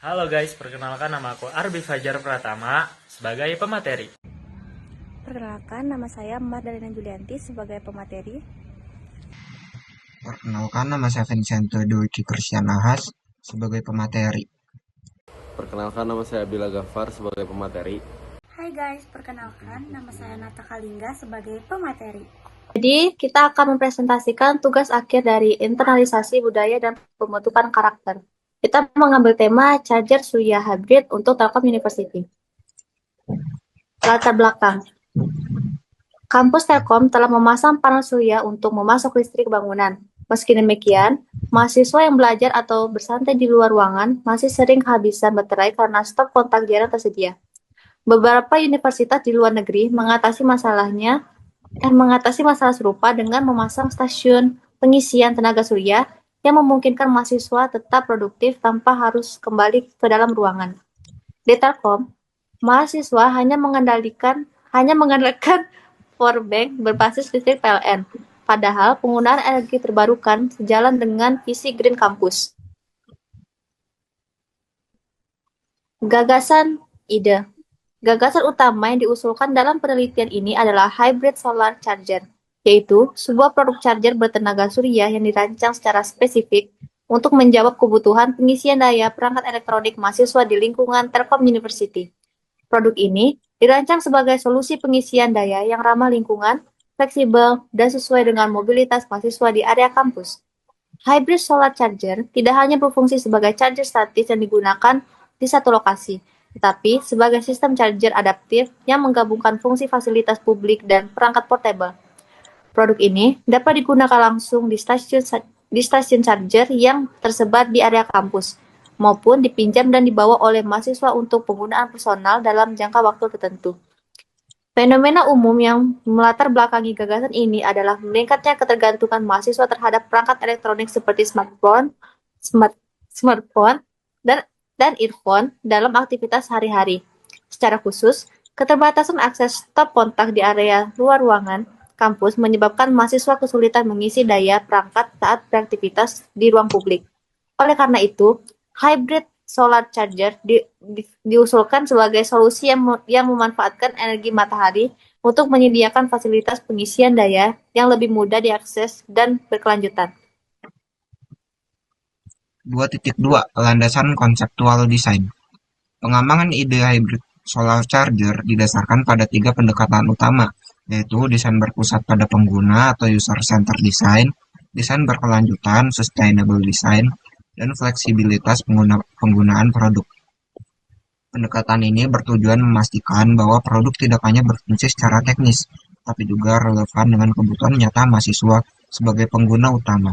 Halo guys, perkenalkan nama aku Arbi Fajar Pratama sebagai pemateri. Perkenalkan, nama saya Mardalina Julianti sebagai pemateri. Perkenalkan, nama saya Vincento Dwi Kristianahas sebagai pemateri. Perkenalkan, nama saya Bila Gafar sebagai pemateri. Hai guys, perkenalkan, nama saya Nata Kalingga sebagai pemateri. Jadi, kita akan mempresentasikan tugas akhir dari internalisasi budaya dan pembentukan karakter. Kita mengambil tema charger surya hybrid untuk Telkom University. Latar belakang. Kampus Telkom telah memasang panel surya untuk memasok listrik bangunan. Meski demikian, mahasiswa yang belajar atau bersantai di luar ruangan masih sering kehabisan baterai karena stok kontak jarang tersedia. Beberapa universitas di luar negeri mengatasi masalah serupa dengan memasang stasiun pengisian tenaga surya yang memungkinkan mahasiswa tetap produktif tanpa harus kembali ke dalam ruangan. Di Telkom, mahasiswa hanya mengandalkan powerbank berbasis listrik PLN, padahal penggunaan energi terbarukan sejalan dengan visi Green Campus. Ide. Gagasan utama yang diusulkan dalam penelitian ini adalah hybrid solar charger, yaitu sebuah produk charger bertenaga surya yang dirancang secara spesifik untuk menjawab kebutuhan pengisian daya perangkat elektronik mahasiswa di lingkungan Telkom University. Produk ini dirancang sebagai solusi pengisian daya yang ramah lingkungan, fleksibel, dan sesuai dengan mobilitas mahasiswa di area kampus. Hybrid solar charger tidak hanya berfungsi sebagai charger statis yang digunakan di satu lokasi, tetapi sebagai sistem charger adaptif yang menggabungkan fungsi fasilitas publik dan perangkat portable. Produk ini dapat digunakan langsung di stasiun charger yang tersebar di area kampus, maupun dipinjam dan dibawa oleh mahasiswa untuk penggunaan personal dalam jangka waktu tertentu. Fenomena umum yang melatar belakangi gagasan ini adalah meningkatnya ketergantungan mahasiswa terhadap perangkat elektronik seperti smartphone, dan earphone dalam aktivitas sehari-hari. Secara khusus, keterbatasan akses stop kontak di area luar ruangan kampus menyebabkan mahasiswa kesulitan mengisi daya perangkat saat beraktivitas di ruang publik. Oleh karena itu, hybrid solar charger diusulkan sebagai solusi yang memanfaatkan energi matahari untuk menyediakan fasilitas pengisian daya yang lebih mudah diakses dan berkelanjutan. 2.2 Landasan konseptual desain. Pengembangan ide hybrid solar charger didasarkan pada 3 pendekatan utama, yaitu desain berpusat pada pengguna atau user-centered design, desain berkelanjutan sustainable design, dan fleksibilitas penggunaan produk. Pendekatan ini bertujuan memastikan bahwa produk tidak hanya berfungsi secara teknis, tapi juga relevan dengan kebutuhan nyata mahasiswa sebagai pengguna utama.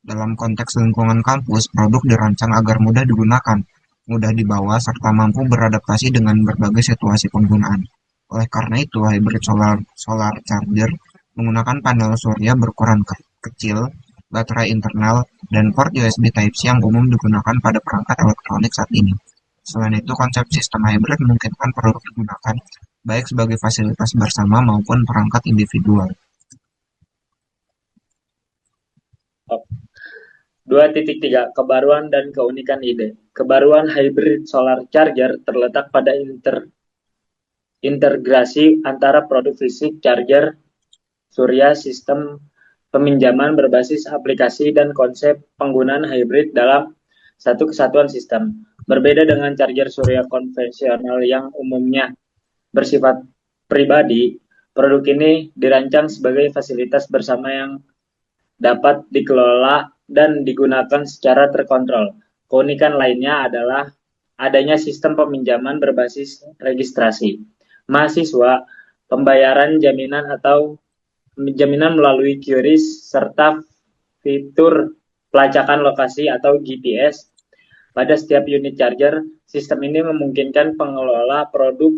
Dalam konteks lingkungan kampus, produk dirancang agar mudah digunakan, mudah dibawa, serta mampu beradaptasi dengan berbagai situasi penggunaan. Oleh karena itu, hybrid solar charger menggunakan panel surya berukuran kecil, baterai internal, dan port USB Type-C yang umum digunakan pada perangkat elektronik saat ini. Selain itu, konsep sistem hybrid memungkinkan produk digunakan baik sebagai fasilitas bersama maupun perangkat individual. 2.3 Kebaruan dan keunikan ide. Kebaruan hybrid solar charger terletak pada integrasi antara produk fisik charger surya, sistem peminjaman berbasis aplikasi, dan konsep penggunaan hybrid dalam satu kesatuan sistem. Berbeda dengan charger surya konvensional yang umumnya bersifat pribadi, produk ini dirancang sebagai fasilitas bersama yang dapat dikelola dan digunakan secara terkontrol. Keunikan lainnya adalah adanya sistem peminjaman berbasis registrasi mahasiswa, pembayaran jaminan melalui QRIS, serta fitur pelacakan lokasi atau GPS pada setiap unit charger. Sistem ini memungkinkan pengelola produk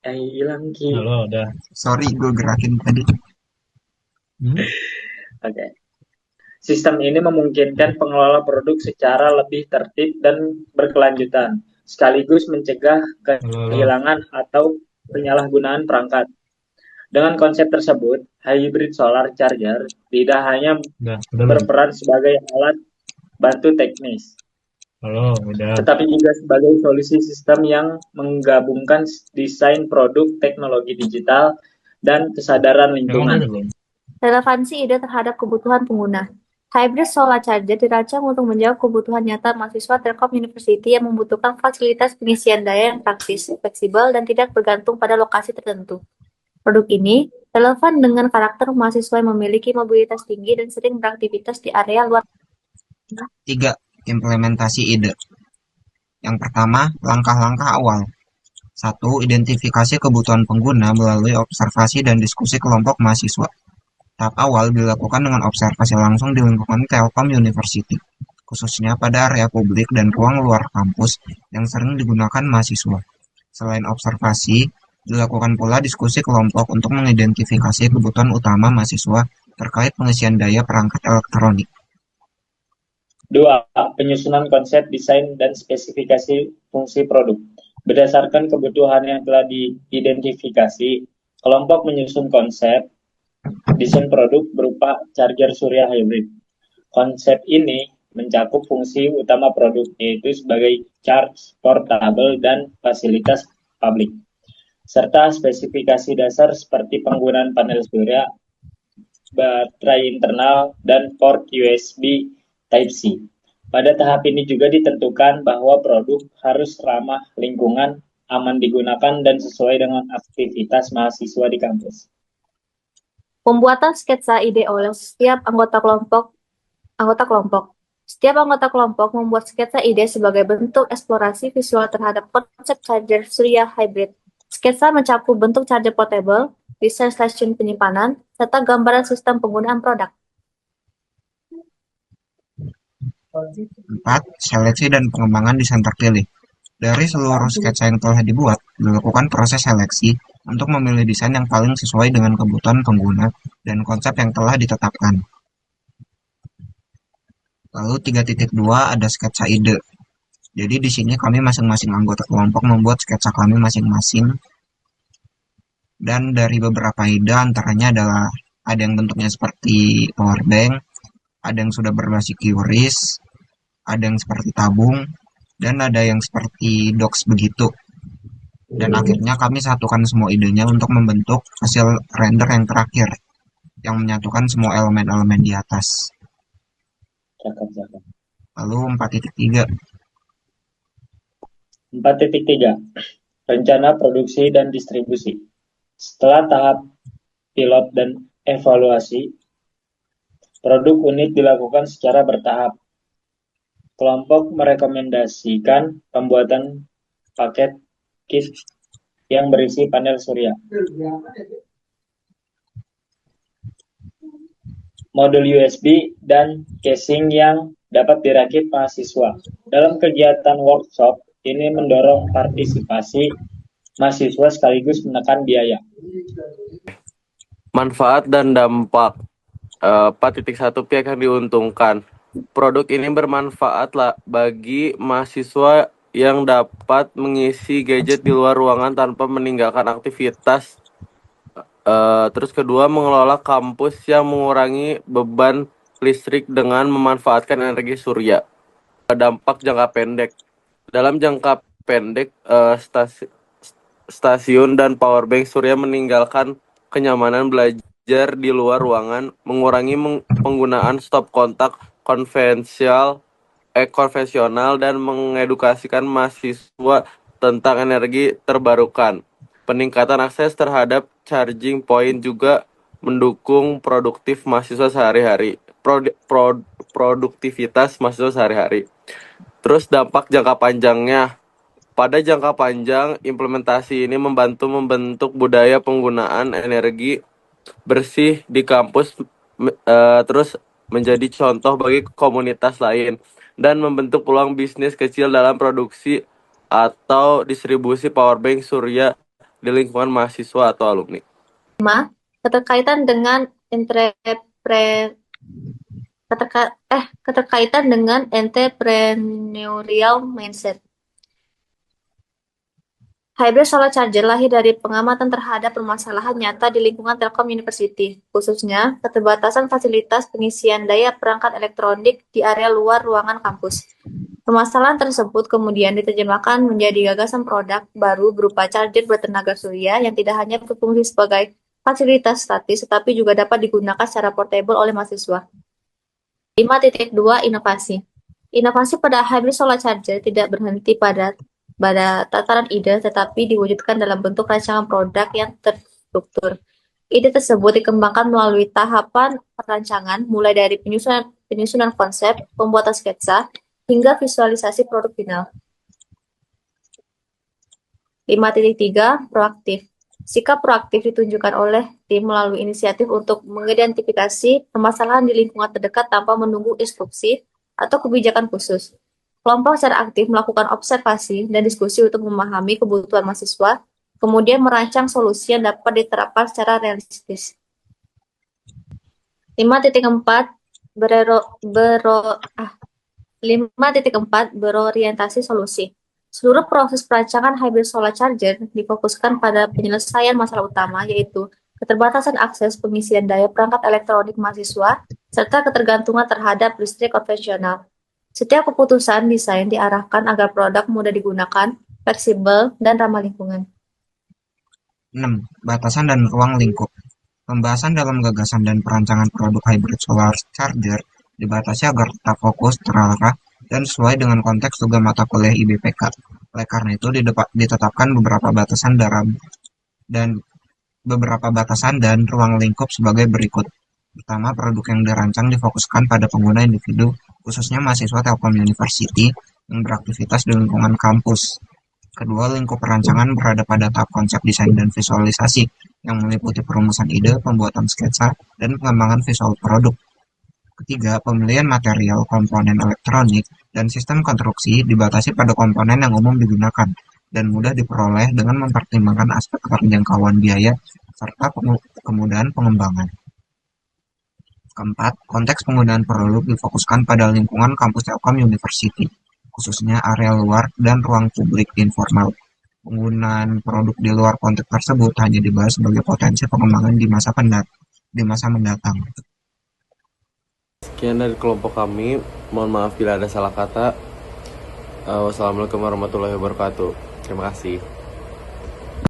Halo, udah. Sorry, gue gerakin tadi. Oke. Sistem ini memungkinkan pengelola produk secara lebih tertib dan berkelanjutan, sekaligus mencegah kehilangan atau penyalahgunaan perangkat. Dengan konsep tersebut, hybrid solar charger tidak hanya Udah belum? berperan sebagai alat bantu teknis, Halo, udah. tetapi juga sebagai solusi sistem yang menggabungkan desain produk, teknologi digital, dan kesadaran Emang lingkungan. udah belum? Relevansi ide terhadap kebutuhan pengguna. Hybrid solar charger dirancang untuk menjawab kebutuhan nyata mahasiswa Telkom University yang membutuhkan fasilitas pengisian daya yang praktis, fleksibel, dan tidak bergantung pada lokasi tertentu. Produk ini relevan dengan karakter mahasiswa yang memiliki mobilitas tinggi dan sering beraktivitas di area luar. 3. Implementasi ide. Yang pertama, langkah-langkah awal. 1. Identifikasi kebutuhan pengguna melalui observasi dan diskusi kelompok mahasiswa. Tahap awal dilakukan dengan observasi langsung di lingkungan Telkom University, khususnya pada area publik dan ruang luar kampus yang sering digunakan mahasiswa. Selain observasi, dilakukan pula diskusi kelompok untuk mengidentifikasi kebutuhan utama mahasiswa terkait pengisian daya perangkat elektronik. 2. Penyusunan konsep, desain, dan spesifikasi fungsi produk. Berdasarkan kebutuhan yang telah diidentifikasi, kelompok menyusun konsep, desain produk berupa charger surya hybrid. Konsep ini mencakup fungsi utama produk, yaitu sebagai charge portable dan fasilitas publik, serta spesifikasi dasar seperti penggunaan panel surya, baterai internal, dan port USB Type-C. Pada tahap ini juga ditentukan bahwa produk harus ramah lingkungan, aman digunakan, dan sesuai dengan aktivitas mahasiswa di kampus. Pembuatan sketsa ide oleh setiap anggota kelompok. Setiap anggota kelompok membuat sketsa ide sebagai bentuk eksplorasi visual terhadap konsep charger surya hybrid. Sketsa mencakup bentuk charger portable, desain stasiun penyimpanan, serta gambaran sistem penggunaan produk. 4. Seleksi dan pengembangan desain terpilih. Dari seluruh sketsa yang telah dibuat, dilakukan proses seleksi untuk memilih desain yang paling sesuai dengan kebutuhan pengguna dan konsep yang telah ditetapkan. Lalu 3.2 ada sketsa ide. Jadi di sini kami masing-masing anggota kelompok membuat sketsa kami masing-masing. Dan dari beberapa ide antaranya adalah ada yang bentuknya seperti power bank, ada yang sudah berbasis QRIS, ada yang seperti tabung, dan ada yang seperti docs begitu. Dan akhirnya kami satukan semua idenya untuk membentuk hasil render yang terakhir, yang menyatukan semua elemen-elemen di atas. Cakep. Lalu 4.3. 4.3. Rencana produksi dan distribusi. Setelah tahap pilot dan evaluasi, produk unit dilakukan secara bertahap. Kelompok merekomendasikan pembuatan paket kit yang berisi panel surya, modul USB, dan casing yang dapat dirakit mahasiswa. Dalam kegiatan workshop, ini mendorong partisipasi mahasiswa sekaligus menekan biaya. Manfaat dan dampak. 4.1 pihak yang diuntungkan. Produk ini bermanfaat bagi mahasiswa yang dapat mengisi gadget di luar ruangan tanpa meninggalkan aktivitas. Terus kedua, mengelola kampus yang mengurangi beban listrik dengan memanfaatkan energi surya. Dampak jangka pendek. Dalam jangka pendek, stasiun dan powerbank surya meninggalkan kenyamanan belajar di luar ruangan, mengurangi penggunaan stop kontak konvensional dan mengedukasikan mahasiswa tentang energi terbarukan. Peningkatan akses terhadap charging point juga mendukung produktivitas mahasiswa sehari-hari. Terus dampak jangka panjangnya. Pada jangka panjang, implementasi ini membantu membentuk budaya penggunaan energi bersih di kampus, terus menjadi contoh bagi komunitas lain, dan membentuk peluang bisnis kecil dalam produksi atau distribusi powerbank surya di lingkungan mahasiswa atau alumni. 5. Keterkaitan dengan entrepreneurial mindset. Hybrid solar charger lahir dari pengamatan terhadap permasalahan nyata di lingkungan Telkom University, khususnya keterbatasan fasilitas pengisian daya perangkat elektronik di area luar ruangan kampus. Permasalahan tersebut kemudian diterjemahkan menjadi gagasan produk baru berupa charger bertenaga surya yang tidak hanya berfungsi sebagai fasilitas statis, tetapi juga dapat digunakan secara portable oleh mahasiswa. 5.2 Inovasi. Inovasi pada hybrid solar charger tidak berhenti pada tataran ide, tetapi diwujudkan dalam bentuk rancangan produk yang terstruktur. Ide tersebut dikembangkan melalui tahapan perancangan, mulai dari penyusunan konsep, pembuatan sketsa, hingga visualisasi produk final. 5.3 Proaktif. Sikap proaktif ditunjukkan oleh tim melalui inisiatif untuk mengidentifikasi permasalahan di lingkungan terdekat tanpa menunggu instruksi atau kebijakan khusus. Kelompok secara aktif melakukan observasi dan diskusi untuk memahami kebutuhan mahasiswa, kemudian merancang solusi yang dapat diterapkan secara realistis. 5.4 Berorientasi solusi. Seluruh proses perancangan hybrid solar charger difokuskan pada penyelesaian masalah utama, yaitu keterbatasan akses pengisian daya perangkat elektronik mahasiswa, serta ketergantungan terhadap listrik konvensional. Setiap keputusan desain diarahkan agar produk mudah digunakan, fleksibel, dan ramah lingkungan. 6. Batasan dan ruang lingkup. Pembahasan dalam gagasan dan perancangan produk hybrid solar charger dibatasi agar tetap fokus, terarah, dan sesuai dengan konteks tugas mata kuliah IBPK. Oleh karena itu, ditetapkan beberapa batasan dan ruang lingkup sebagai berikut. Pertama, produk yang dirancang difokuskan pada pengguna individu, khususnya mahasiswa Telkom University yang beraktivitas di lingkungan kampus. Kedua, lingkup perancangan berada pada tahap konsep desain dan visualisasi yang meliputi perumusan ide, pembuatan sketsa, dan pengembangan visual produk. Ketiga, pemilihan material, komponen elektronik, dan sistem konstruksi dibatasi pada komponen yang umum digunakan dan mudah diperoleh dengan mempertimbangkan aspek keterjangkauan biaya serta kemudahan pengembangan. Keempat, konteks penggunaan produk difokuskan pada lingkungan kampus Telkom University, khususnya area luar dan ruang publik informal. Penggunaan produk di luar konteks tersebut hanya dibahas sebagai potensi pengembangan di masa mendatang. Sekian dari kelompok kami. Mohon maaf bila ada salah kata. Wassalamualaikum warahmatullahi wabarakatuh. Terima kasih.